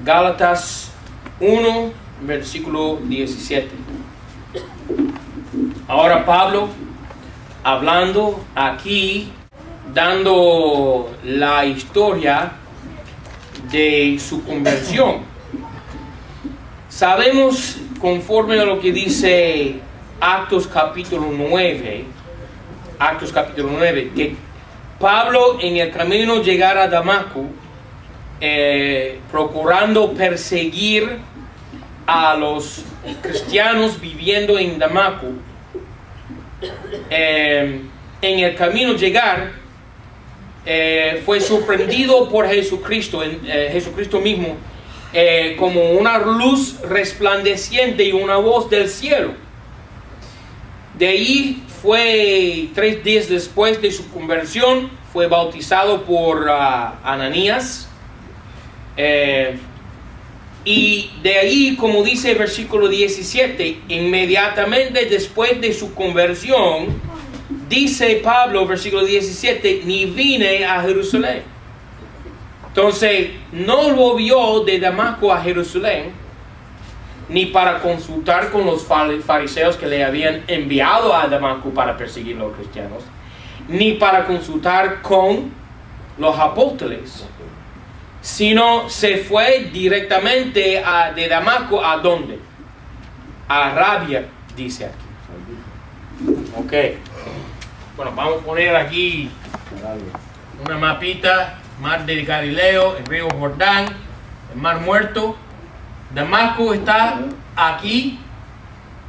Gálatas 1, versículo 17. Ahora Pablo, hablando aquí, dando la historia de su conversión. Sabemos, conforme a lo que dice Actos capítulo 9, que Pablo en el camino llegar a Damasco, procurando perseguir a los cristianos viviendo en Damasco, en el camino llegar, fue sorprendido por Jesucristo, Jesucristo mismo, como una luz resplandeciente y una voz del cielo. De ahí fue 3 días después de su conversión, fue bautizado por Ananías. Y de ahí, como dice el versículo 17, inmediatamente después de su conversión, dice Pablo, versículo 17, ni vine a Jerusalén. Entonces, no volvió de Damasco a Jerusalén, ni para consultar con los fariseos que le habían enviado a Damasco para perseguir a los cristianos, ni para consultar con los apóstoles, sino se fue directamente de Damasco. ¿A dónde? A Arabia, dice aquí. Ok. Bueno, vamos a poner aquí una mapita. Mar de Galileo, el río Jordán, el Mar Muerto. Damasco está aquí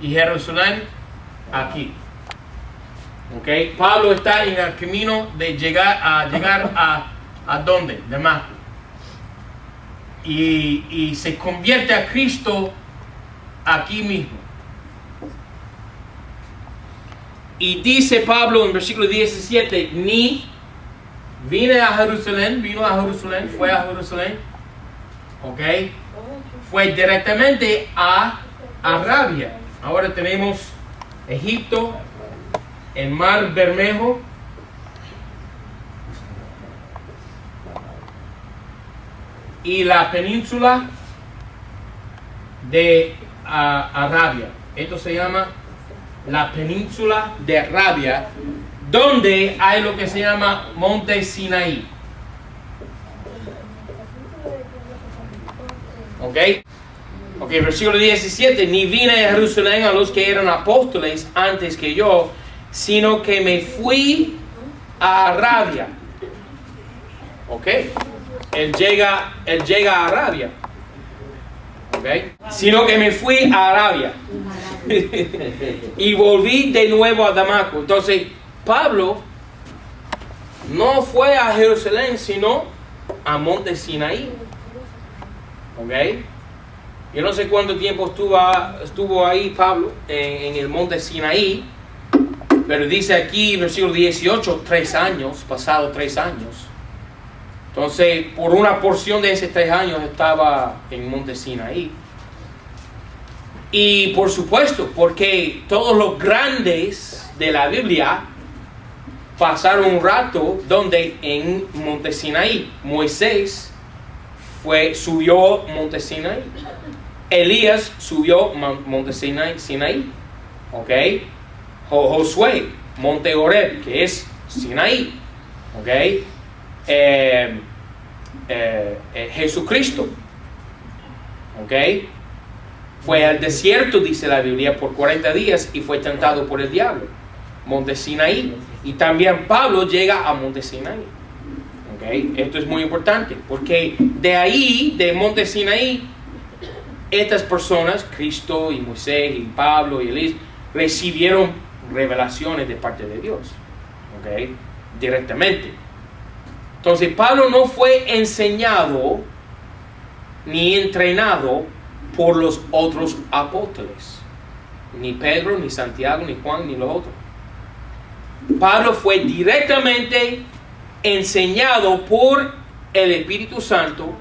y Jerusalén aquí. Ok. Pablo está en el camino de llegar a ¿dónde? Damasco. Y se convierte a Cristo aquí mismo. Y dice Pablo en versículo 17, ni vino a Jerusalén, fue a Jerusalén, ok, fue directamente a Arabia. Ahora tenemos Egipto, el Mar Bermejo, y la península de Arabia. Esto se llama la península de Arabia, donde hay lo que se llama Monte Sinaí. Ok, versículo 17. Ni vine a Jerusalén a los que eran apóstoles antes que yo, sino que me fui a Arabia. Ok. Él llega a Arabia. Ok. Sino que me fui a Arabia. Y volví de nuevo a Damasco. Entonces, Pablo no fue a Jerusalén, sino a Monte Sinaí. ¿Ok? Yo no sé cuánto tiempo estuvo ahí Pablo en el Monte Sinaí, pero dice aquí, versículo 18, 3 años, pasado 3 años. Entonces, por una porción de esos 3 años estaba en Monte Sinaí. Y por supuesto, porque todos los grandes de la Biblia pasaron un rato donde en Monte Sinaí. Moisés subió Monte Sinaí. Elías subió Monte Sinaí. ¿Ok? Josué, Monte Horeb, que es Sinaí. ¿Ok? Jesucristo. ¿Ok? Fue al desierto, dice la Biblia, por 40 días y fue tentado por el diablo. Monte Sinaí. Y también Pablo llega a Monte Sinaí. ¿Okay? Esto es muy importante, porque de ahí, de Monte Sinaí, estas personas, Cristo y Moisés y Pablo y Elías, recibieron revelaciones de parte de Dios. ¿Okay? Directamente. Entonces Pablo no fue enseñado ni entrenado por los otros apóstoles, ni Pedro, ni Santiago, ni Juan, ni los otros. Pablo fue directamente enseñado por el Espíritu Santo,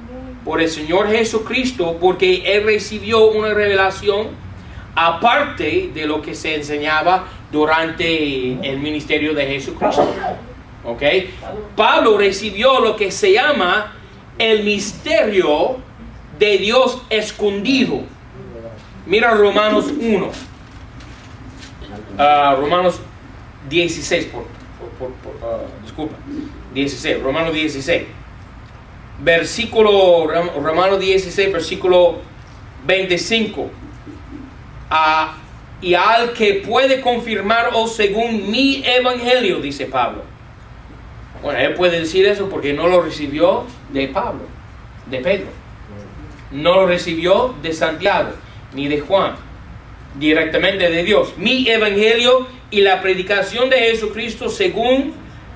por el Señor Jesucristo, porque él recibió una revelación aparte de lo que se enseñaba durante el ministerio de Jesucristo. ¿Okay? Pablo recibió lo que se llama el misterio de Dios escondido. Mira Romanos 1. Romanos 16, disculpa, 16, Romanos 16. Romanos 16, versículo 25. Y al que puede confirmaros según mi evangelio, dice Pablo. Bueno, él puede decir eso porque no lo recibió de Pablo, de Pedro. No lo recibió de Santiago, ni de Juan, directamente de Dios. Mi evangelio y la predicación de Jesucristo según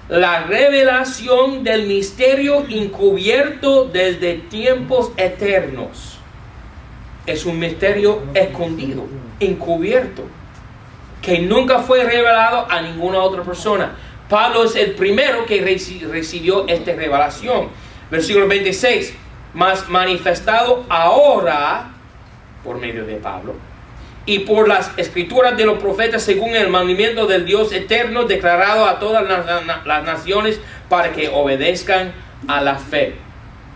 la revelación del misterio encubierto desde tiempos eternos. Es un misterio escondido, encubierto, que nunca fue revelado a ninguna otra persona. Pablo es el primero que recibió esta revelación. Versículo 26. Mas manifestado ahora por medio de Pablo y por las escrituras de los profetas según el mandamiento del Dios eterno declarado a todas las naciones para que obedezcan a la fe.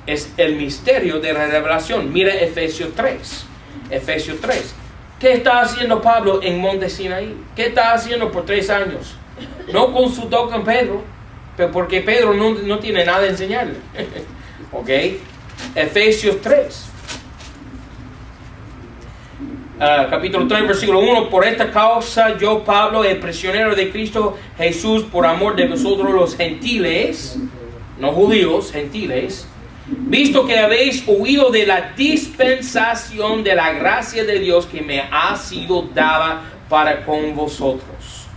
Es el misterio de la revelación. Mira Efesios 3. Efesios 3. ¿Qué está haciendo Pablo en Monte Sinaí? ¿Qué está haciendo por 3 años? No consultó con Pedro, pero porque Pedro no tiene nada a enseñarle. ¿Ok? Efesios 3. Capítulo 3, versículo 1. Por esta causa yo, Pablo, el prisionero de Cristo Jesús, por amor de vosotros los gentiles, no judíos, gentiles, visto que habéis oído de la dispensación de la gracia de Dios que me ha sido dada para con vosotros,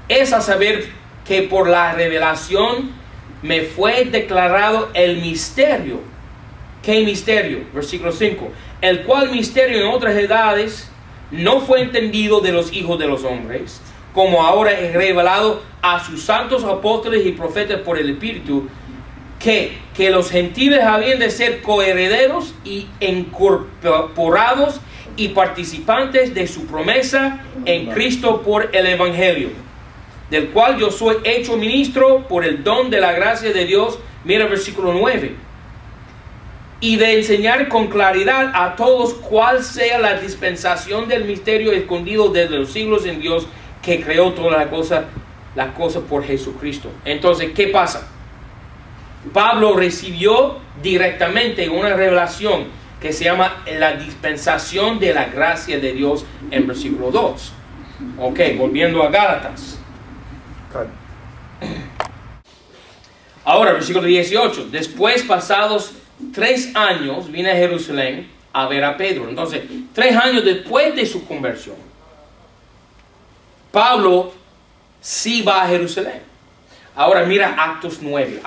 es a saber que por la revelación me fue declarado el misterio. ¿Qué misterio? Versículo 5. El cual misterio en otras edades no fue entendido de los hijos de los hombres, como ahora es revelado a sus santos apóstoles y profetas por el Espíritu, que los gentiles habían de ser coherederos y incorporados y participantes de su promesa en Cristo por el Evangelio, del cual yo soy hecho ministro por el don de la gracia de Dios. Mira versículo 9. Y de enseñar con claridad a todos cuál sea la dispensación del misterio escondido desde los siglos en Dios, que creó todas las cosas por Jesucristo. Entonces, ¿qué pasa? Pablo recibió directamente una revelación que se llama la dispensación de la gracia de Dios en versículo 2. Ok, volviendo a Gálatas. Ahora, versículo 18. Después, pasados 3 años, vine a Jerusalén a ver a Pedro. Entonces, 3 años después de su conversión, Pablo sí va a Jerusalén. Ahora mira Actos 9.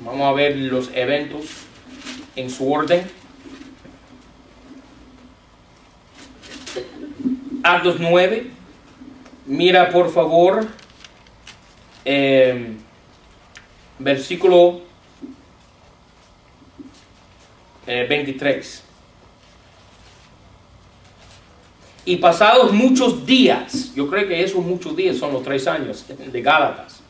Vamos a ver los eventos en su orden. Actos 9. Mira por favor versículo 23. Y pasados muchos días, yo creo que esos muchos días son los 3 años de Gálatas.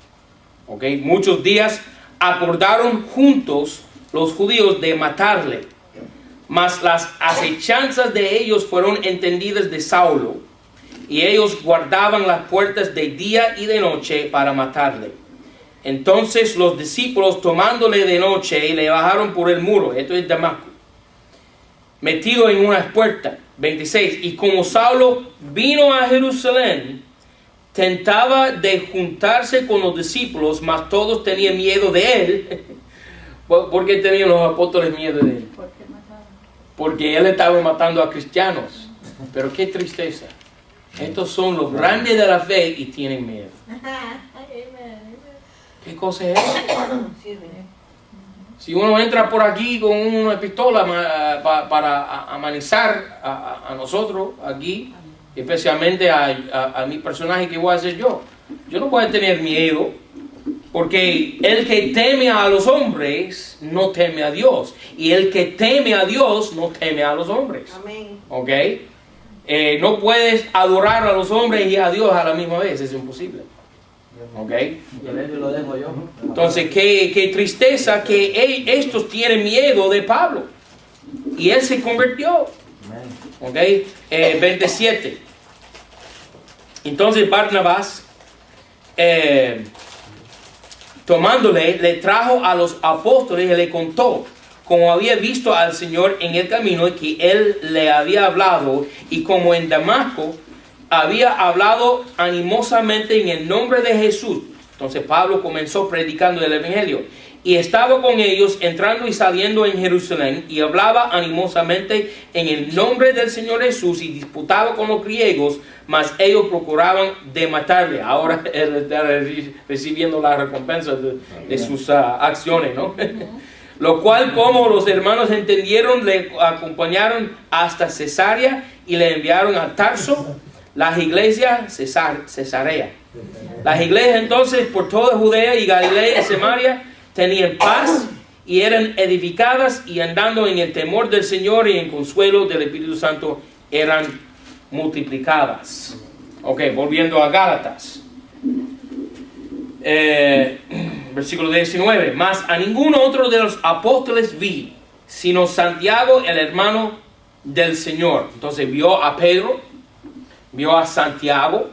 ¿Ok? Muchos días acordaron juntos los judíos de matarle. Mas las acechanzas de ellos fueron entendidas de Saulo, y ellos guardaban las puertas de día y de noche para matarle. Entonces los discípulos, tomándole de noche, le bajaron por el muro, esto es Damasco, metido en una puerta. 26. Y como Saulo vino a Jerusalén, tentaba de juntarse con los discípulos, mas todos tenían miedo de él. ¿Por qué tenían los apóstoles miedo de él? Porque él estaba matando a cristianos. Pero qué tristeza. Estos son los grandes de la fe y tienen miedo. ¿Qué cosa es eso? Si uno entra por aquí con una pistola para amenazar a nosotros aquí, especialmente a mi personaje que voy a ser yo no voy a tener miedo, porque el que teme a los hombres no teme a Dios, y el que teme a Dios no teme a los hombres. Amén. ¿Ok? No puedes adorar a los hombres y a Dios a la misma vez, es imposible. ¿Ok? Entonces, qué tristeza que estos tienen miedo de Pablo. y él se convirtió. ¿Ok? 27. Entonces Barnabás, tomándole, le trajo a los apóstoles y le contó como había visto al Señor en el camino, que él le había hablado, y como en Damasco había hablado animosamente en el nombre de Jesús. Entonces Pablo comenzó predicando el evangelio, y estaba con ellos entrando y saliendo en Jerusalén, y hablaba animosamente en el nombre del Señor Jesús, y disputaba con los griegos, mas ellos procuraban de matarle. Ahora él está recibiendo la recompensa de sus acciones, ¿no? Lo cual, como los hermanos entendieron, le acompañaron hasta Cesarea y le enviaron a Tarso, las iglesias Cesarea. Las iglesias entonces por toda Judea y Galilea y Samaria tenían paz y eran edificadas, y andando en el temor del Señor y en consuelo del Espíritu Santo eran multiplicadas. Ok, volviendo a Gálatas. Versículo 19. Mas a ningún otro de los apóstoles vi, sino Santiago, el hermano del Señor. Entonces vio a Pedro, vio a Santiago,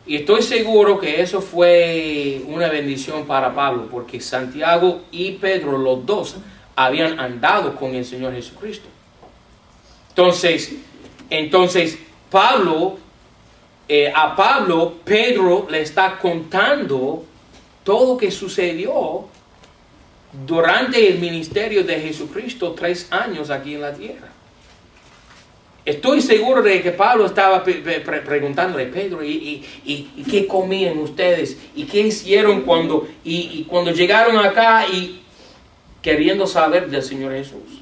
y estoy seguro que eso fue una bendición para Pablo, porque Santiago y Pedro, los dos, habían andado con el Señor Jesucristo. Entonces a Pablo, Pedro le está contando todo lo que sucedió durante el ministerio de Jesucristo, 3 años aquí en la tierra. Estoy seguro de que Pablo estaba preguntándole a Pedro, ¿y qué comían ustedes? ¿Y qué hicieron cuando llegaron acá? Y queriendo saber del Señor Jesús.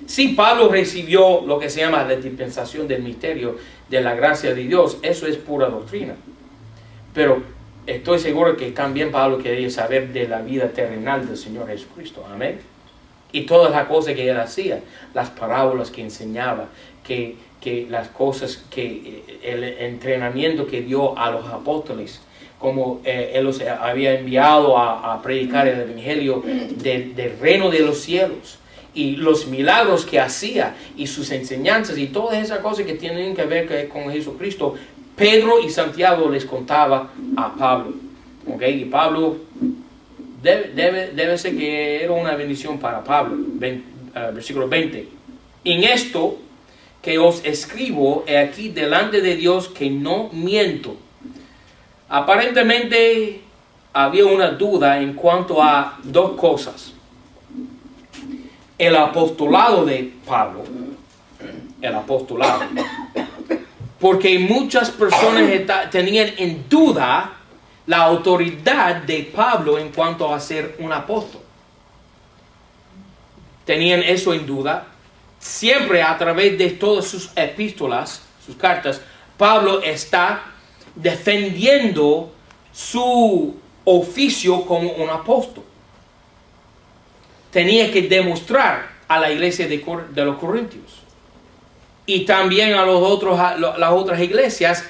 Sí, Pablo recibió lo que se llama la dispensación del misterio de la gracia de Dios. Eso es pura doctrina. Pero estoy seguro que también Pablo quería saber de la vida terrenal del Señor Jesucristo. Amén. Y todas las cosas que él hacía, las parábolas que enseñaba, que las cosas, que el entrenamiento que dio a los apóstoles, como él los había enviado a predicar el evangelio del reino de los cielos, y los milagros que hacía, y sus enseñanzas, y todas esas cosas que tienen que ver con Jesucristo, Pedro y Santiago les contaba a Pablo. ¿Okay? Y Pablo debe ser que era una bendición para Pablo. Versículo 20. En esto que os escribo, he aquí delante de Dios que no miento. Aparentemente había una duda en cuanto a 2 cosas. El apostolado de Pablo. El apostolado. Porque muchas personas tenían en duda la autoridad de Pablo en cuanto a ser un apóstol. Tenían eso en duda. Siempre a través de todas sus epístolas, sus cartas, Pablo está defendiendo su oficio como un apóstol. Tenía que demostrar a la iglesia de los Corintios y también a las otras iglesias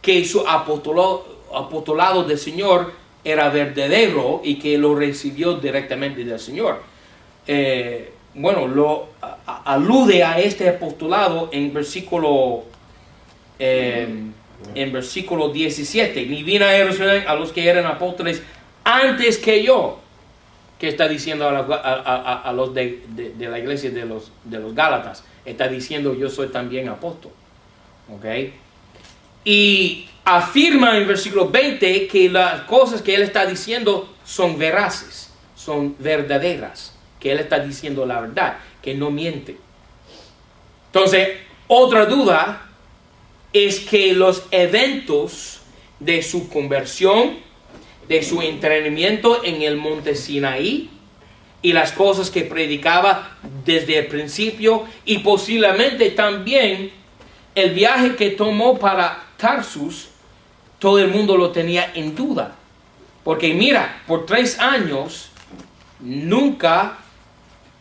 que su apostolado del Señor era verdadero y que lo recibió directamente del Señor. Alude a este apostolado en versículo 17. Ni vine a Jerusalén a los que eran apóstoles antes que yo. Que está diciendo a los de la iglesia de los Gálatas. Está diciendo, yo soy también apóstol. ¿Okay? Y afirma en versículo 20 que las cosas que él está diciendo son veraces, son verdaderas. Que él está diciendo la verdad, que no miente. Entonces, otra duda es que los eventos de su conversión, de su entrenamiento en el monte Sinaí, y las cosas que predicaba desde el principio, y posiblemente también el viaje que tomó para Tarsus, todo el mundo lo tenía en duda. Porque mira, por 3 años nunca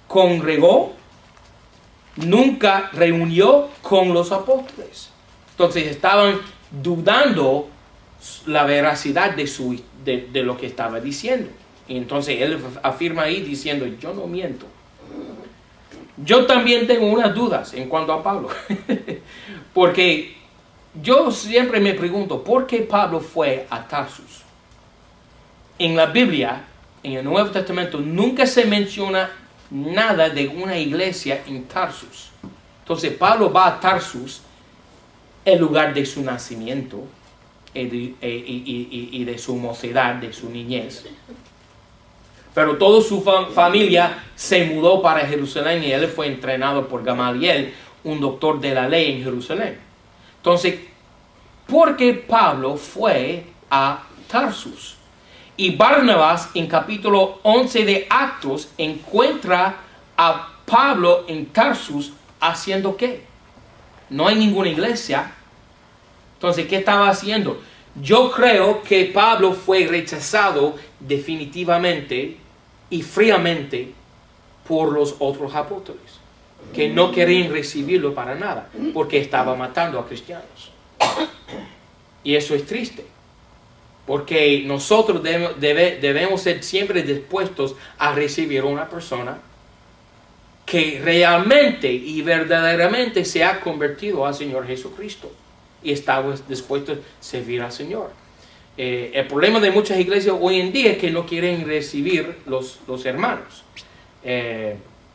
congregó, nunca reunió con los apóstoles. Entonces estaban dudando la veracidad de lo que estaba diciendo. Y entonces él afirma ahí diciendo, yo no miento. Yo también tengo unas dudas en cuanto a Pablo. Porque yo siempre me pregunto, ¿por qué Pablo fue a Tarsus? En la Biblia, en el Nuevo Testamento, nunca se menciona nada de una iglesia en Tarsus. Entonces Pablo va a Tarsus, el lugar de su nacimiento y de su mocedad, de su niñez. Pero toda su familia se mudó para Jerusalén y él fue entrenado por Gamaliel, un doctor de la ley en Jerusalén. Entonces, ¿por qué Pablo fue a Tarsus? Y Barnabas, en capítulo 11 de Actos, encuentra a Pablo en Tarsus haciendo ¿qué? No hay ninguna iglesia. Entonces, ¿qué estaba haciendo? Yo creo que Pablo fue rechazado definitivamente y fríamente por los otros apóstoles, que no querían recibirlo para nada, porque estaba matando a cristianos. Y eso es triste, porque nosotros debemos ser siempre dispuestos a recibir a una persona que realmente y verdaderamente se ha convertido al Señor Jesucristo y está dispuesto a servir al Señor. El problema de muchas iglesias hoy en día es que no quieren recibir los hermanos.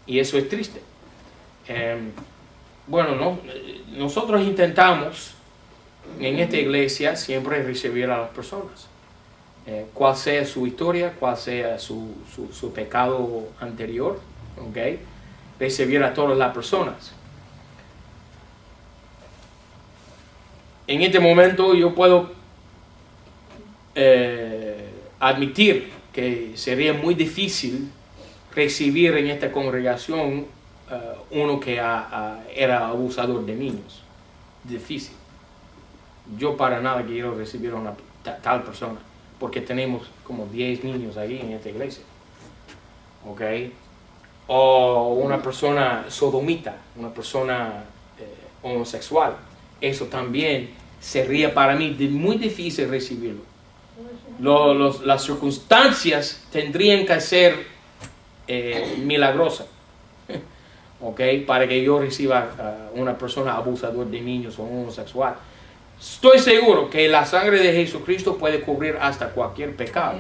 Y eso es triste. Bueno, nosotros intentamos en esta iglesia siempre recibir a las personas. Cual sea su historia, cual sea su pecado anterior, ¿okay? Recibir a todas las personas. En este momento yo puedo admitir que sería muy difícil recibir en esta congregación uno que era abusador de niños. Difícil. Yo para nada quiero recibir a una tal persona, porque tenemos como 10 niños ahí en esta iglesia. ¿Ok? O una persona sodomita, una persona homosexual. Eso también sería para mí muy difícil recibirlo. Las circunstancias tendrían que ser milagrosas, ¿okay? Para que yo reciba una persona abusador de niños o homosexual. Estoy seguro que la sangre de Jesucristo puede cubrir hasta cualquier pecado.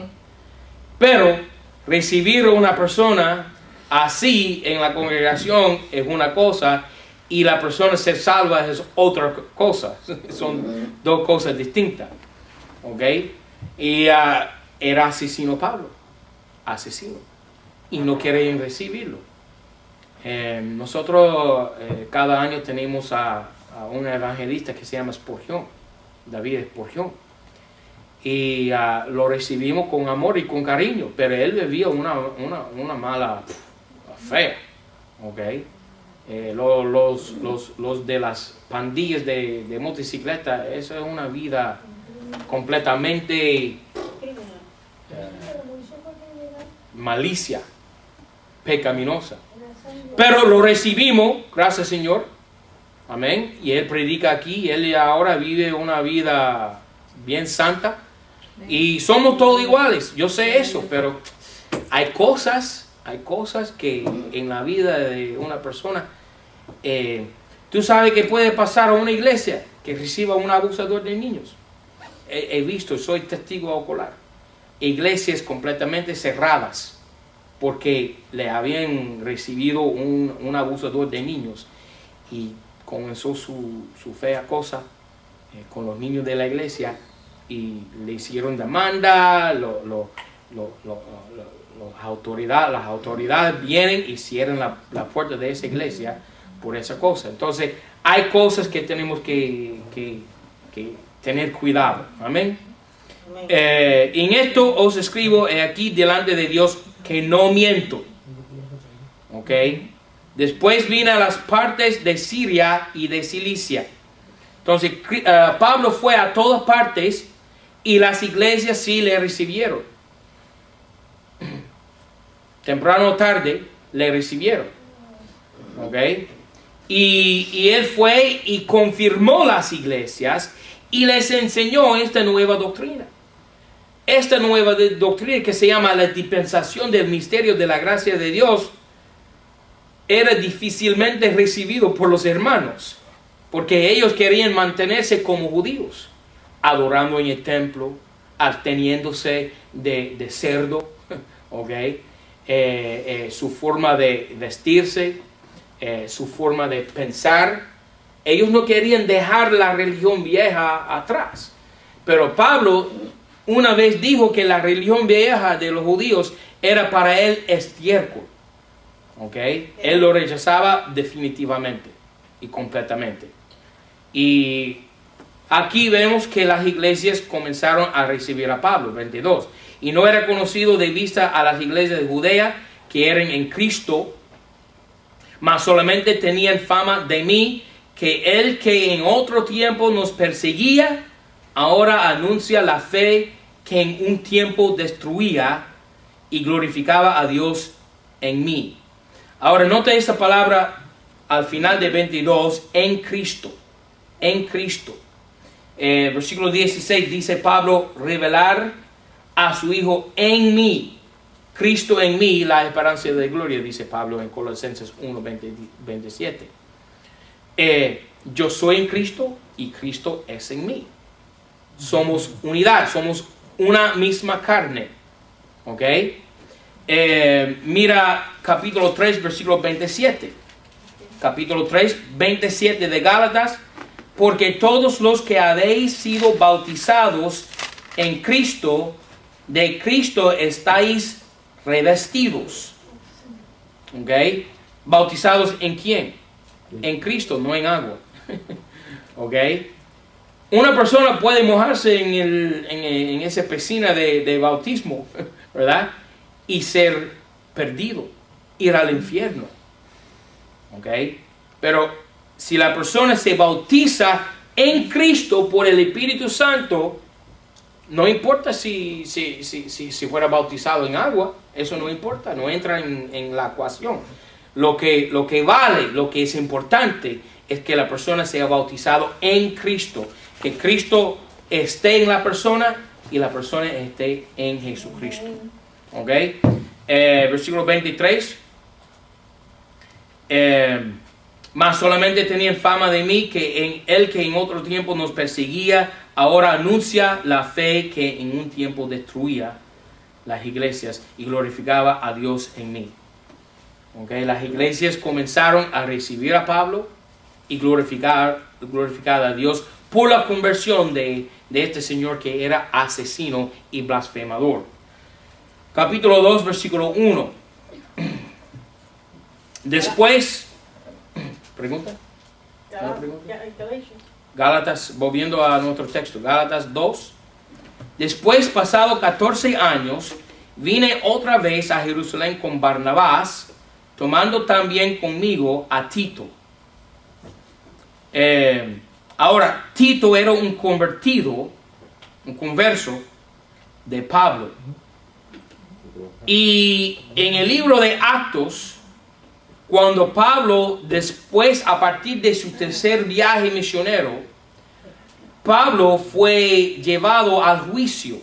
Pero recibir a una persona así en la congregación es una cosa y la persona ser salva es otra cosa. Son dos cosas distintas. ¿Ok? Y era asesino Pablo. Asesino. Y no querían recibirlo. Nosotros cada año tenemos a un evangelista que se llama Spurgeon, David Spurgeon. Y lo recibimos con amor y con cariño. Pero él vivía una mala fea. ¿Ok? Los de las pandillas de motocicleta, eso es una vida completamente malicia, pecaminosa. Pero lo recibimos, gracias Señor, amén. Y él predica aquí, él ahora vive una vida bien santa. Y somos todos iguales, yo sé eso, pero hay cosas que en la vida de una persona, tú sabes que puede pasar a una iglesia que reciba un abusador de niños. He visto, soy testigo ocular, iglesias completamente cerradas porque le habían recibido un abusador de niños y comenzó su fea cosa con los niños de la iglesia y le hicieron demanda. Las autoridades vienen y cierran la puerta de esa iglesia por esa cosa. Entonces hay cosas que tenemos que tener cuidado. Amén. En esto os escribo aquí delante de Dios que no miento. Ok. Después vine a las partes de Siria y de Cilicia. Entonces Pablo fue a todas partes y las iglesias sí le recibieron. Temprano o tarde le recibieron. ¿Ok? Y él fue y confirmó las iglesias y les enseñó esta nueva doctrina. Esta nueva doctrina que se llama la dispensación del misterio de la gracia de Dios era difícilmente recibido por los hermanos, porque ellos querían mantenerse como judíos, adorando en el templo, absteniéndose de cerdo, ¿okay? Su forma de vestirse, su forma de pensar. Ellos no querían dejar la religión vieja atrás. Pero Pablo una vez dijo que la religión vieja de los judíos era para él estiércol. ¿Okay? Él lo rechazaba definitivamente y completamente. Y aquí vemos que las iglesias comenzaron a recibir a Pablo, 22. Y no era conocido de vista a las iglesias de Judea que eran en Cristo, mas solamente tenían fama de mí, que el que en otro tiempo nos perseguía, ahora anuncia la fe que en un tiempo destruía y glorificaba a Dios en mí. Ahora note esta palabra al final de 22, en Cristo. En Cristo. Versículo 16 dice Pablo, revelar a su Hijo en mí. Cristo en mí, la esperanza de gloria, dice Pablo en Colosenses 1, 27. Yo soy en Cristo y Cristo es en mí. Somos unidad, somos una misma carne. ¿Ok? Mira capítulo 3, versículo 27. Capítulo 3, 27 de Gálatas. Porque todos los que habéis sido bautizados en Cristo, de Cristo estáis revestidos. ¿Ok? ¿Bautizados en quién? En Cristo, no en agua. ¿Ok? Una persona puede mojarse en esa piscina de bautismo, ¿verdad? Y ser perdido, ir al infierno. ¿Ok? Pero si la persona se bautiza en Cristo por el Espíritu Santo, no importa si fuera bautizado en agua, eso no importa, no entra en la ecuación. Lo que vale, lo que es importante, es que la persona sea bautizado en Cristo, que Cristo esté en la persona y la persona esté en Jesucristo. ¿Ok? Versículo 23. Mas solamente tenían fama de mí, que en el que en otro tiempo nos perseguía, ahora anuncia la fe que en un tiempo destruía las iglesias y glorificaba a Dios en mí. Okay, las iglesias comenzaron a recibir a Pablo y glorificar a Dios por la conversión de este señor que era asesino y blasfemador. Capítulo 2, versículo 1. Después... ¿Pregunta? Gálatas, volviendo a nuestro texto, Gálatas 2. Después, pasado 14 años, vine otra vez a Jerusalén con Barnabás, tomando también conmigo a Tito. Ahora, Tito era un convertido, un converso de Pablo. Y en el libro de Actos, cuando Pablo, después, a partir de su tercer viaje misionero, Pablo fue llevado al juicio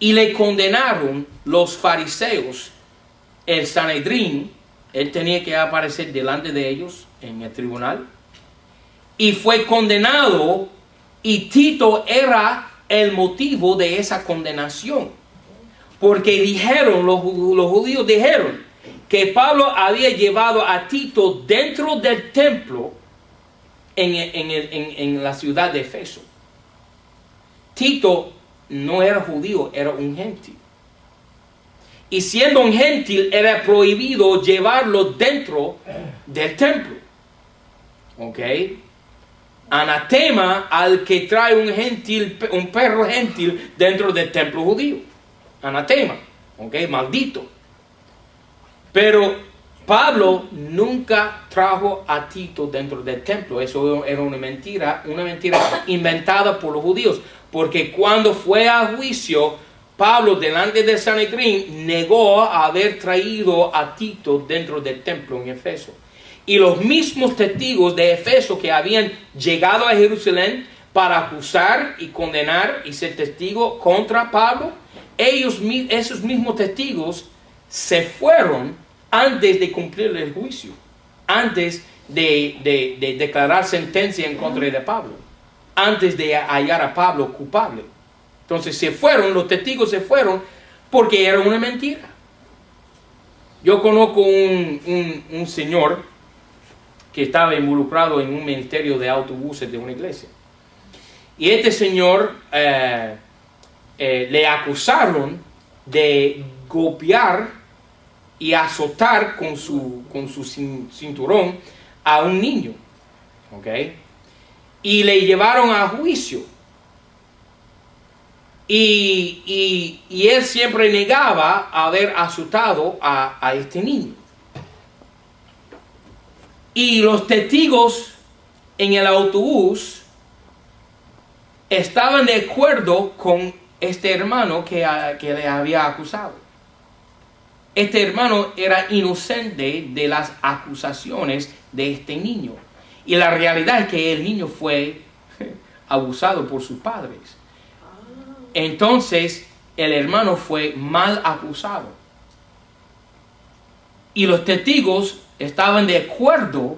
y le condenaron los fariseos, el Sanedrín. Él tenía que aparecer delante de ellos en el tribunal y fue condenado, y Tito era el motivo de esa condenación, porque dijeron, los judíos dijeron que Pablo había llevado a Tito dentro del templo en la ciudad de Efeso. Tito no era judío, era un gentil. Y siendo un gentil, era prohibido llevarlo dentro del templo. ¿Ok? Anatema al que trae un perro gentil dentro del templo judío. Anatema. ¿Ok? Maldito. Pero Pablo nunca trajo a Tito dentro del templo. Eso era una mentira inventada por los judíos. Porque cuando fue a juicio, Pablo, delante del Sanedrín, negó haber traído a Tito dentro del templo en Efeso. Y los mismos testigos de Efeso que habían llegado a Jerusalén para acusar y condenar y ser testigos contra Pablo, esos mismos testigos se fueron antes de cumplir el juicio, antes de declarar sentencia en contra de Pablo, antes de hallar a Pablo culpable. Entonces se fueron, los testigos se fueron porque era una mentira. Yo conozco un señor que estaba involucrado en un ministerio de autobuses de una iglesia. Y este señor le acusaron de golpear y azotar con su cinturón a un niño. ¿Ok? Y le llevaron a juicio. Y él siempre negaba haber azotado a este niño. Y los testigos en el autobús estaban de acuerdo con este hermano que le había acusado. Este hermano era inocente de las acusaciones de este niño. Y la realidad es que el niño fue abusado por sus padres. Entonces, el hermano fue mal acusado. Y los testigos estaban de acuerdo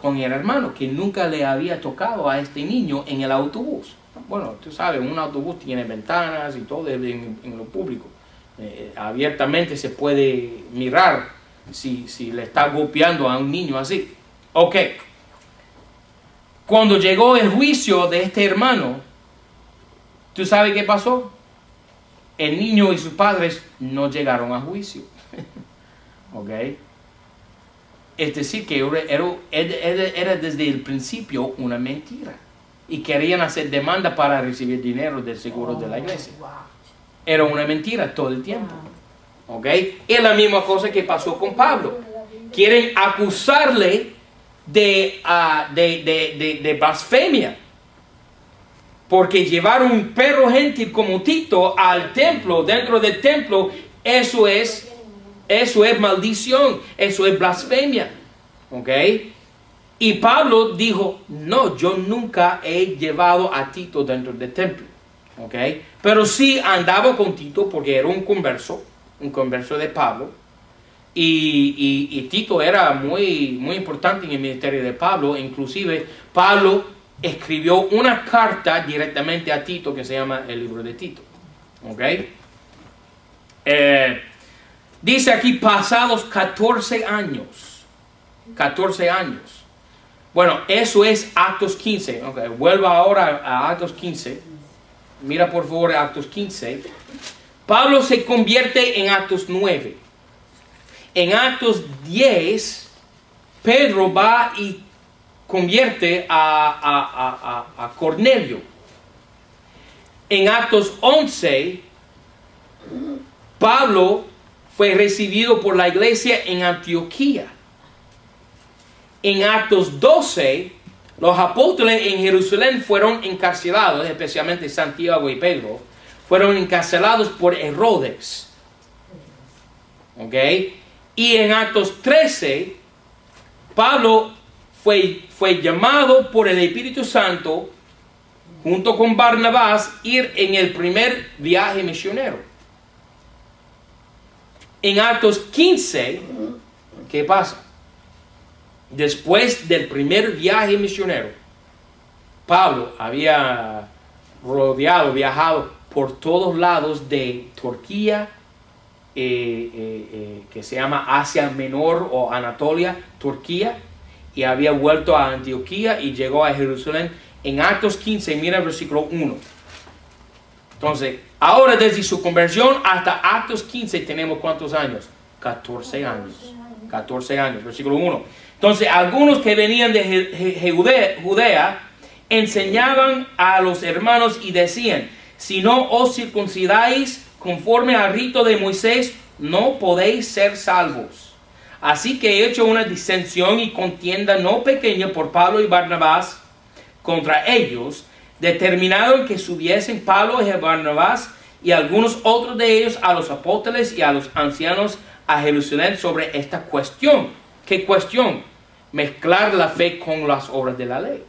con el hermano, que nunca le había tocado a este niño en el autobús. Bueno, tú sabes, un autobús tiene ventanas y todo en lo público. Abiertamente se puede mirar si le está golpeando a un niño así. Ok. Cuando llegó el juicio de este hermano, ¿tú sabes qué pasó? El niño y sus padres no llegaron a juicio. ¿Ok? Es decir, que era desde el principio una mentira. Y querían hacer demanda para recibir dinero del seguro de la iglesia. Era una mentira todo el tiempo. ¿Ok? Es la misma cosa que pasó con Pablo. Quieren acusarle de blasfemia. Porque llevar un perro gentil como Tito al templo, dentro del templo, eso es maldición, eso es blasfemia. ¿Ok? Y Pablo dijo, no, yo nunca he llevado a Tito dentro del templo. ¿Ok? Pero sí andaba con Tito porque era un converso de Pablo. Y Tito era muy, muy importante en el ministerio de Pablo. Inclusive Pablo escribió una carta directamente a Tito que se llama el libro de Tito. ¿Ok? Dice aquí pasados 14 años. 14 años. Bueno, eso es Actos 15. Okay, vuelva ahora a Actos 15. Mira por favor Actos 15. Pablo se convierte en Actos 9. En Actos 10, Pedro va y convierte a Cornelio. En Actos 11, Pablo fue recibido por la iglesia en Antioquía. En Actos 12, los apóstoles en Jerusalén fueron encarcelados, especialmente Santiago y Pedro, fueron encarcelados por Herodes. ¿Ok? Y en Actos 13, Pablo fue llamado por el Espíritu Santo, junto con Barnabás, ir en el primer viaje misionero. En Actos 15, ¿qué pasa? Después del primer viaje misionero, Pablo había viajado por todos lados de Turquía, que se llama Asia Menor o Anatolia, Turquía, y había vuelto a Antioquía y llegó a Jerusalén. En Actos 15, mira el versículo 1. Entonces, ahora desde su conversión hasta Actos 15 tenemos ¿cuántos años? 14 años. 14 años, versículo 1. Entonces, algunos que venían de Judea enseñaban a los hermanos y decían, si no os circuncidáis conforme al rito de Moisés, no podéis ser salvos. Así que he hecho una disensión y contienda no pequeña por Pablo y Barnabás contra ellos, determinaron que subiesen Pablo y Barnabás y algunos otros de ellos a los apóstoles y a los ancianos a Jerusalén sobre esta cuestión. ¿Qué cuestión? Mezclar la fe con las obras de la ley.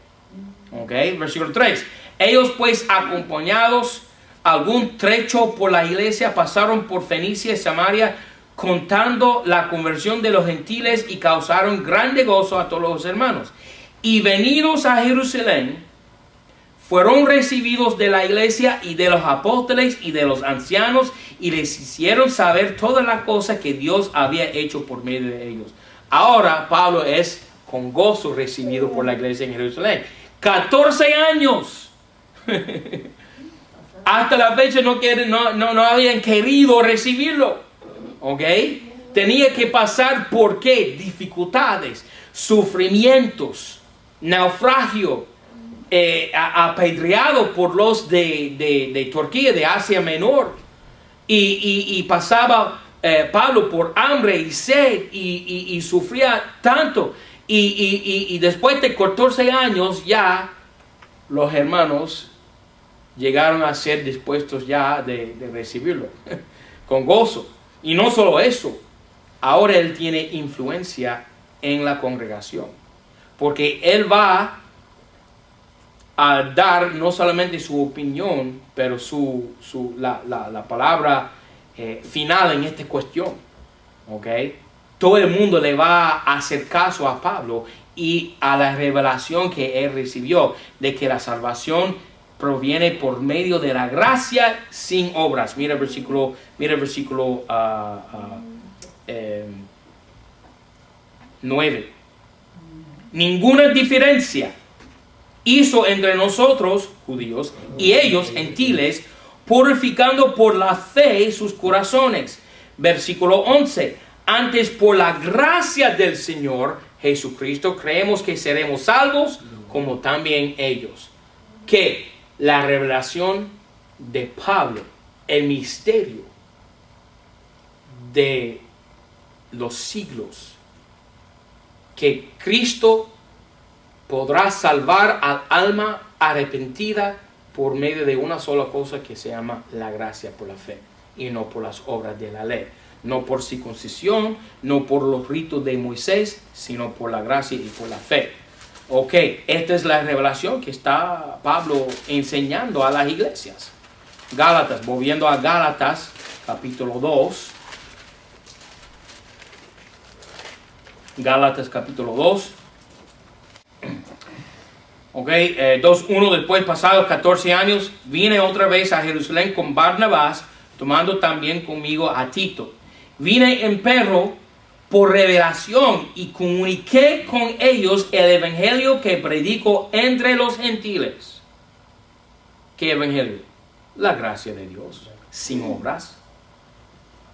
Ok, versículo 3. Ellos pues, acompañados algún trecho por la iglesia, pasaron por Fenicia y Samaria, contando la conversión de los gentiles y causaron grande gozo a todos los hermanos. Y venidos a Jerusalén, fueron recibidos de la iglesia y de los apóstoles y de los ancianos y les hicieron saber todas las cosas que Dios había hecho por medio de ellos. Ahora Pablo es con gozo recibido por la iglesia en Jerusalén. 14 años. Hasta la fecha no habían querido recibirlo. ¿Ok? Tenía que pasar por qué? Dificultades, sufrimientos, naufragio, apedreado por los de Turquía, de Asia Menor. Y pasaba Pablo por hambre y sed y sufría tanto. Y después de 14 años ya los hermanos llegaron a ser dispuestos ya de recibirlo con gozo. Y no solo eso, ahora él tiene influencia en la congregación, porque él va a dar no solamente su opinión, pero la palabra final en esta cuestión. ¿Okay? Todo el mundo le va a hacer caso a Pablo y a la revelación que él recibió de que la salvación proviene por medio de la gracia sin obras. Mira el versículo 9. Ninguna diferencia hizo entre nosotros, judíos, y ellos, gentiles, purificando por la fe sus corazones. Versículo 11. Antes por la gracia del Señor Jesucristo creemos que seremos salvos como también ellos. Que la revelación de Pablo, el misterio de los siglos, que Cristo podrá salvar al alma arrepentida por medio de una sola cosa que se llama la gracia por la fe y no por las obras de la ley, no por circuncisión, no por los ritos de Moisés, sino por la gracia y por la fe. Ok, esta es la revelación que está Pablo enseñando a las iglesias. Gálatas, volviendo a Gálatas, capítulo 2. Gálatas, capítulo 2. Ok, 2:1. Después, pasados 14 años, vine otra vez a Jerusalén con Barnabás, tomando también conmigo a Tito. Vine empero por revelación y comuniqué con ellos el evangelio que predico entre los gentiles. ¿Qué evangelio? La gracia de Dios, sin obras.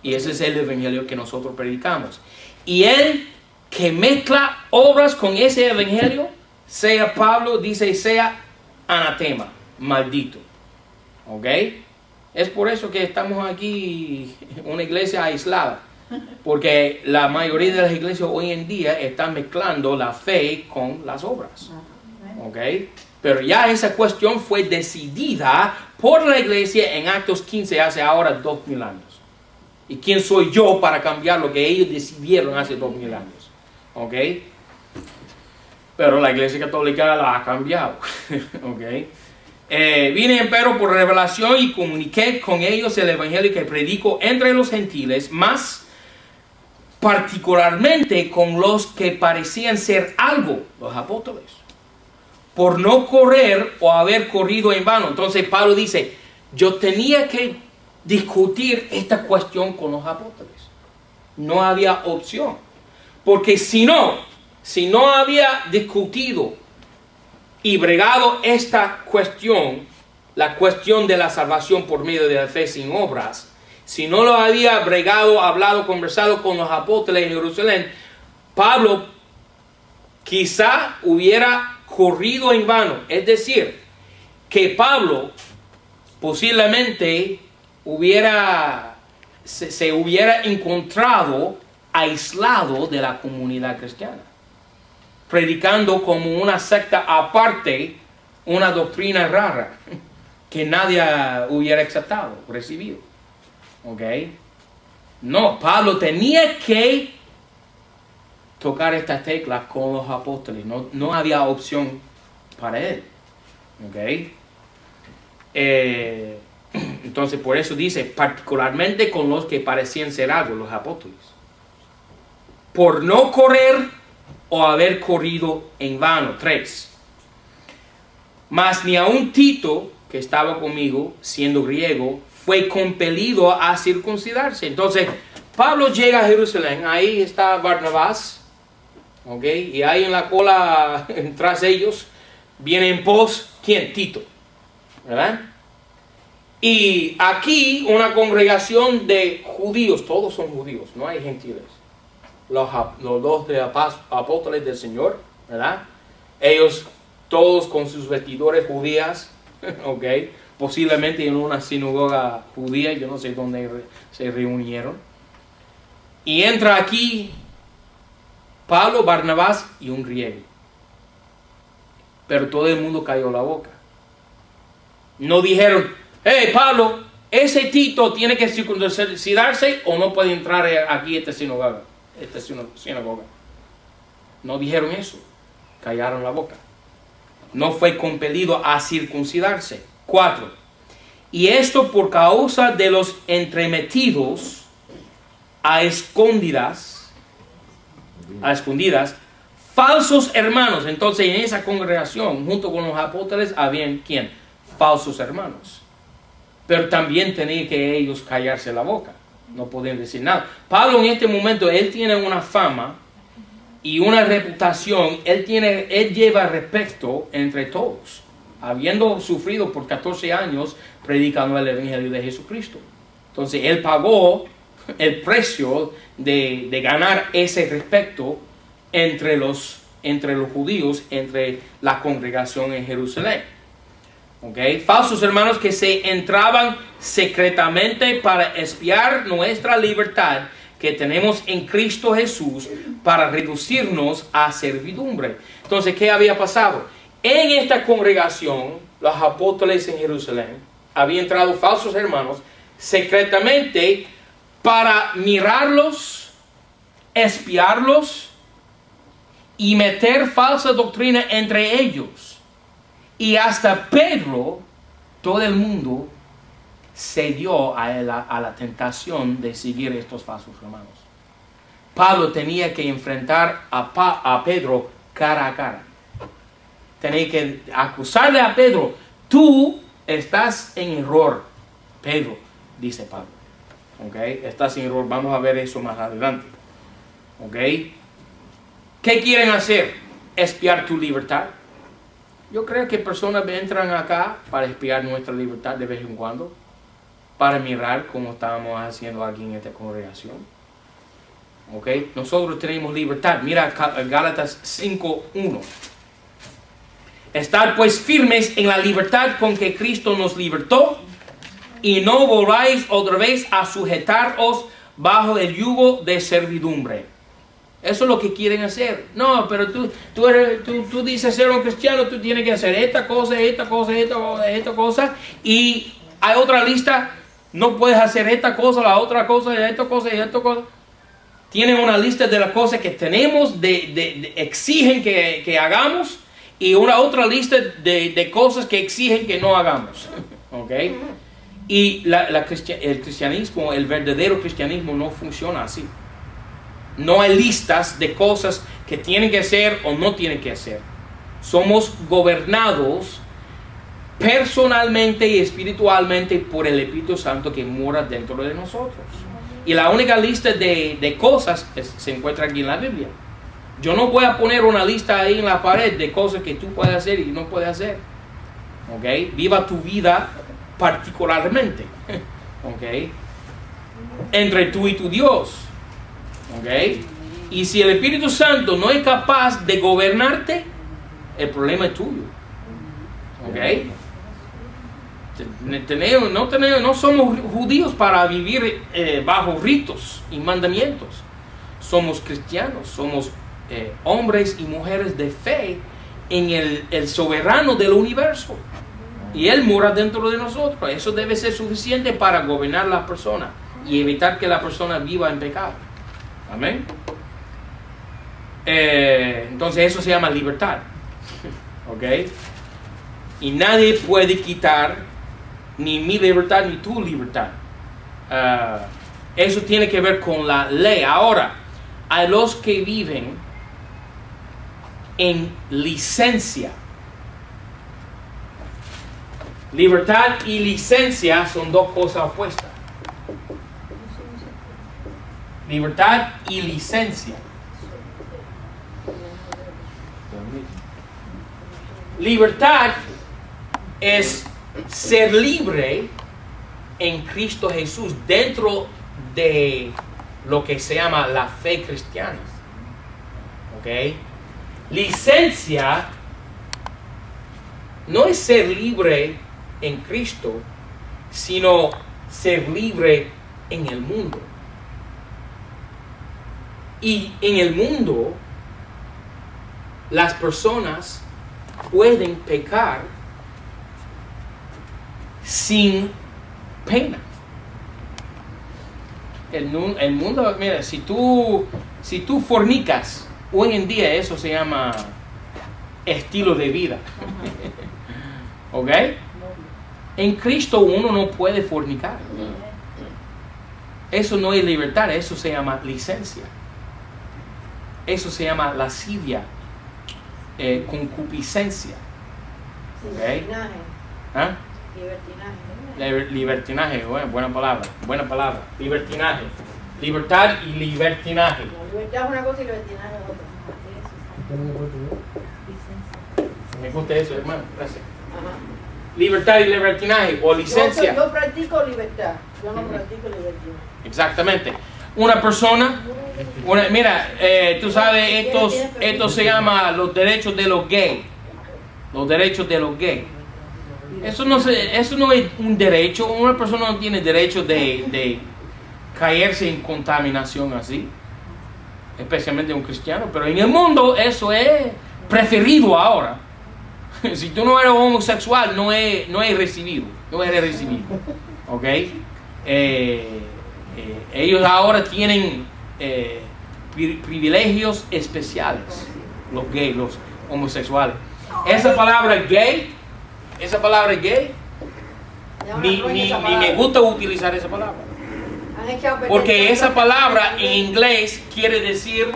Y ese es el evangelio que nosotros predicamos. Y él que mezcla obras con ese evangelio, sea Pablo, dice, sea anatema, maldito. ¿Ok? Es por eso que estamos aquí, una iglesia aislada. Porque la mayoría de las iglesias hoy en día están mezclando la fe con las obras. ¿Ok? Pero ya esa cuestión fue decidida por la iglesia en Actos 15 hace ahora 2000 años. ¿Y quién soy yo para cambiar lo que ellos decidieron hace 2000 años? ¿Ok? Pero la iglesia católica la ha cambiado. ¿Ok? Vine empero por revelación y comuniqué con ellos el evangelio que predico entre los gentiles, más particularmente con los que parecían ser algo, los apóstoles, por no correr o haber corrido en vano. Entonces Pablo dice, yo tenía que discutir esta cuestión con los apóstoles. No había opción. Porque si no había discutido y bregado esta cuestión, la cuestión de la salvación por medio de la fe sin obras, si no lo había bregado, hablado, conversado con los apóstoles en Jerusalén, Pablo quizá hubiera corrido en vano. Es decir, que Pablo posiblemente se hubiera encontrado aislado de la comunidad cristiana, predicando como una secta aparte una doctrina rara que nadie hubiera aceptado, recibido. ¿Ok? No, Pablo tenía que tocar estas teclas con los apóstoles. No había opción para él. ¿Ok? Entonces, por eso dice, particularmente con los que parecían ser algo, los apóstoles. Por no correr o haber corrido en vano. 3. Mas ni aun Tito, que estaba conmigo, siendo griego, fue compelido a circuncidarse. Entonces, Pablo llega a Jerusalén, ahí está Barnabás, ¿ok? Y ahí en la cola, tras ellos, viene en pos, ¿quién? Tito, ¿verdad? Y aquí una congregación de judíos, todos son judíos, no hay gentiles. Los 12 apóstoles del Señor, ¿verdad? Ellos todos con sus vestidores judías, ¿ok? Posiblemente en una sinagoga judía, yo no sé dónde se reunieron. Y entra aquí Pablo, Barnabás y un griego. Pero todo el mundo cayó la boca. No dijeron, hey Pablo, ese Tito tiene que circuncidarse o no puede entrar aquí a esta sinagoga. No dijeron eso. Callaron la boca. No fue compelido a circuncidarse. 4. Y esto por causa de los entremetidos a escondidas, falsos hermanos. Entonces en esa congregación, junto con los apóstoles, habían, ¿quién? Falsos hermanos. Pero también tenían que ellos callarse la boca. No podían decir nada. Pablo en este momento, él tiene una fama y una reputación. Él lleva respeto entre todos, habiendo sufrido por 14 años predicando el evangelio de Jesucristo. Entonces él pagó el precio de ganar ese respeto entre los judíos, entre la congregación en Jerusalén. ¿Okay? Falsos hermanos que se entraban secretamente para espiar nuestra libertad que tenemos en Cristo Jesús para reducirnos a servidumbre. Entonces, ¿qué había pasado? En esta congregación, los apóstoles en Jerusalén, habían entrado falsos hermanos secretamente para mirarlos, espiarlos y meter falsa doctrina entre ellos. Y hasta Pedro, todo el mundo cedió a la tentación de seguir estos falsos hermanos. Pablo tenía que enfrentar a Pedro cara a cara. Tenía que acusarle a Pedro, tú estás en error, Pedro, dice Pablo. ¿Okay? Estás en error, vamos a ver eso más adelante. ¿Okay? ¿Qué quieren hacer? ¿Espiar tu libertad? Yo creo que personas entran acá para espiar nuestra libertad de vez en cuando, para mirar cómo estábamos haciendo aquí en esta congregación. ¿Ok? Nosotros tenemos libertad. Mira Gálatas 5:1. Estad pues firmes en la libertad con que Cristo nos libertó, y no volváis otra vez a sujetaros bajo el yugo de servidumbre. Eso es lo que quieren hacer. No, pero tú dices ser un cristiano, tú tienes que hacer esta cosa. Y hay otra lista, no puedes hacer esta cosa, la otra cosa, y esta cosa. Tienen una lista de las cosas que tenemos, exigen que hagamos, y una otra lista de cosas que exigen que no hagamos. ¿Ok? Y el cristianismo, el verdadero cristianismo no funciona así. No hay listas de cosas que tienen que hacer o no tienen que hacer. Somos gobernados personalmente y espiritualmente por el Espíritu Santo que mora dentro de nosotros. Y la única lista de cosas se encuentra aquí en la Biblia. Yo no voy a poner una lista ahí en la pared de cosas que tú puedes hacer y no puedes hacer. ¿Ok? Viva tu vida particularmente. ¿Ok? Entre tú y tu Dios. ¿Ok? Y si el Espíritu Santo no es capaz de gobernarte, el problema es tuyo. ¿Ok? No somos judíos para vivir bajo ritos y mandamientos. Somos cristianos, somos hombres y mujeres de fe en el soberano del universo. Y Él mora dentro de nosotros. Eso debe ser suficiente para gobernar a la persona y evitar que la persona viva en pecado. Amén. Entonces eso se llama libertad. ¿Ok? Y nadie puede quitar ni mi libertad ni tu libertad. Eso tiene que ver con la ley. Ahora, a los que viven en licencia. Libertad y licencia son dos cosas opuestas. Libertad y licencia. Libertad es ser libre en Cristo Jesús dentro de lo que se llama la fe cristiana. ¿Ok? Licencia no es ser libre en Cristo, sino ser libre en el mundo. Y en el mundo, las personas pueden pecar sin pena. El mundo, mira, si tú fornicas, hoy en día eso se llama estilo de vida. ¿Ok? En Cristo uno no puede fornicar. Eso no es libertad, eso se llama licencia. Eso se llama lascivia, concupiscencia. ¿Okay? ¿Ah? Libertinaje, buena palabra. Libertinaje. Libertad y libertinaje. La libertad es una cosa y libertinaje es otra. Me gusta eso, hermano. Gracias. Ajá. Libertad y libertinaje o licencia. Yo practico libertad, yo no practico libertinaje. Exactamente. Una persona, mira, tú sabes, esto se llama los derechos de los gays. Los derechos de los gays. Eso no es un derecho. Una persona no tiene derecho de caerse en contaminación así. Especialmente un cristiano. Pero en el mundo eso es preferido ahora. Si tú no eres homosexual, no eres recibido. No eres recibido. ¿Ok? Ellos ahora tienen privilegios especiales. Los gays, los homosexuales. Esa palabra gay, ni me gusta utilizar esa palabra. Porque esa palabra en inglés quiere decir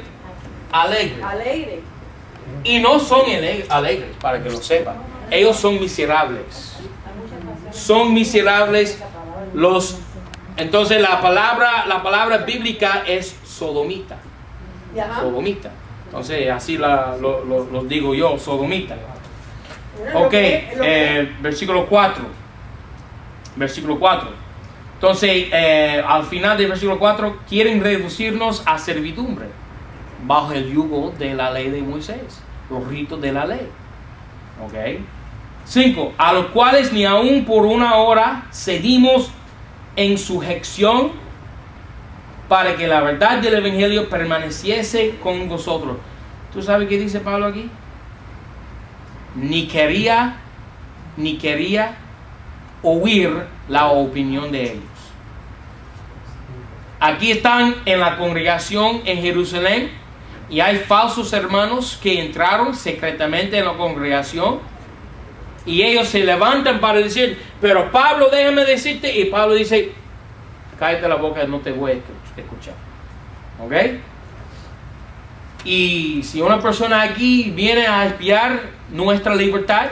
alegre. Alegre. Y no son alegres, para que lo sepan. Ellos son miserables. Son miserables. Entonces la palabra bíblica es sodomita. Sodomita. Entonces así lo digo yo, sodomita. Ok, versículo 4. Versículo 4. Entonces, al final del versículo 4, quieren reducirnos a servidumbre bajo el yugo de la ley de Moisés, los ritos de la ley. Ok. 5. A los cuales ni aun por una hora cedimos en sujeción para que la verdad del evangelio permaneciese con vosotros. ¿Tú sabes qué dice Pablo aquí? Ni quería oír la opinión de ellos. Aquí están en la congregación en Jerusalén y hay falsos hermanos que entraron secretamente en la congregación y ellos se levantan para decir, pero Pablo, déjame decirte, y Pablo dice, cállate la boca, no te voy a escuchar. ¿Ok? Y si una persona aquí viene a espiar nuestra libertad,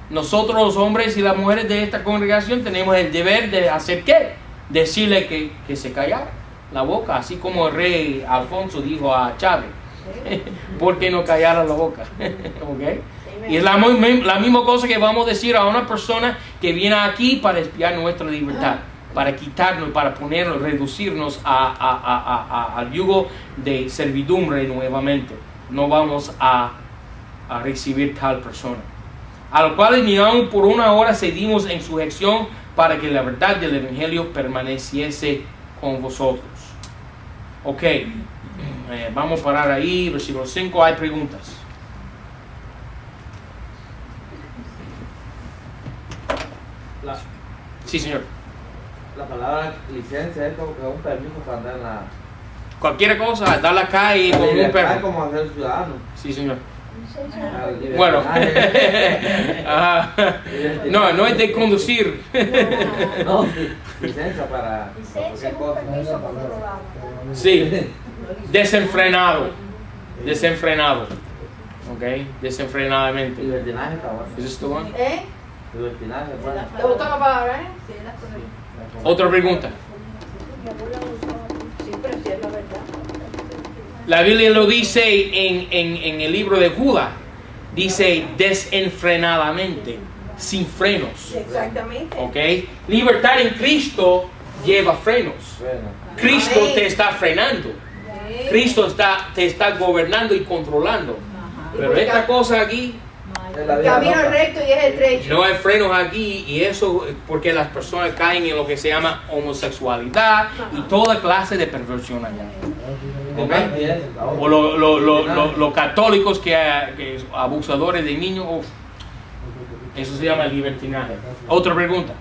nosotros los hombres y las mujeres de esta congregación tenemos el deber de hacer ¿qué? Decirle que se callara la boca, así como el rey Alfonso dijo a Chávez, ¿por qué no callara la boca? ¿Okay? Y es la misma cosa que vamos a decir a una persona que viene aquí para espiar nuestra libertad, para quitarnos, para ponernos, reducirnos al yugo de servidumbre nuevamente. No vamos a recibir tal persona. A los cuales ni aun por una hora cedimos en sujeción para que la verdad del evangelio permaneciese con vosotros. Ok, vamos a parar ahí, versículo 5, hay preguntas. Sí, señor. La palabra licencia es como que un permiso para andar en la... Cualquier cosa, dar la calle como un perro. como ser ciudadano. Sí, señor. Bueno, ajá. No es de conducir. No, licencia para Licencia, cualquier un cosa. permiso controlado. Sí, desenfrenado. Desenfrenado. Ok, desenfrenadamente. Libertinaje está bueno. ¿Es esto bueno? ¿Eh? Libertinaje es bueno. ¿Te gustó la palabra, eh? Otra pregunta. Sí, pero sí es la verdad. La Biblia lo dice en el libro de Judas. Dice desenfrenadamente, sin frenos. Exactamente. ¿Ok? Libertad en Cristo lleva frenos. Bueno. Cristo Amén. te está frenando. Cristo te está gobernando y controlando. Pero esta cosa aquí, Es la vida Camino loca. recto y es estrecho. no hay frenos aquí, y eso es porque las personas caen en lo que se llama homosexualidad y toda clase de perversión allá. Ok. O los católicos que abusadores de niños, eso se llama libertinaje. Otra pregunta.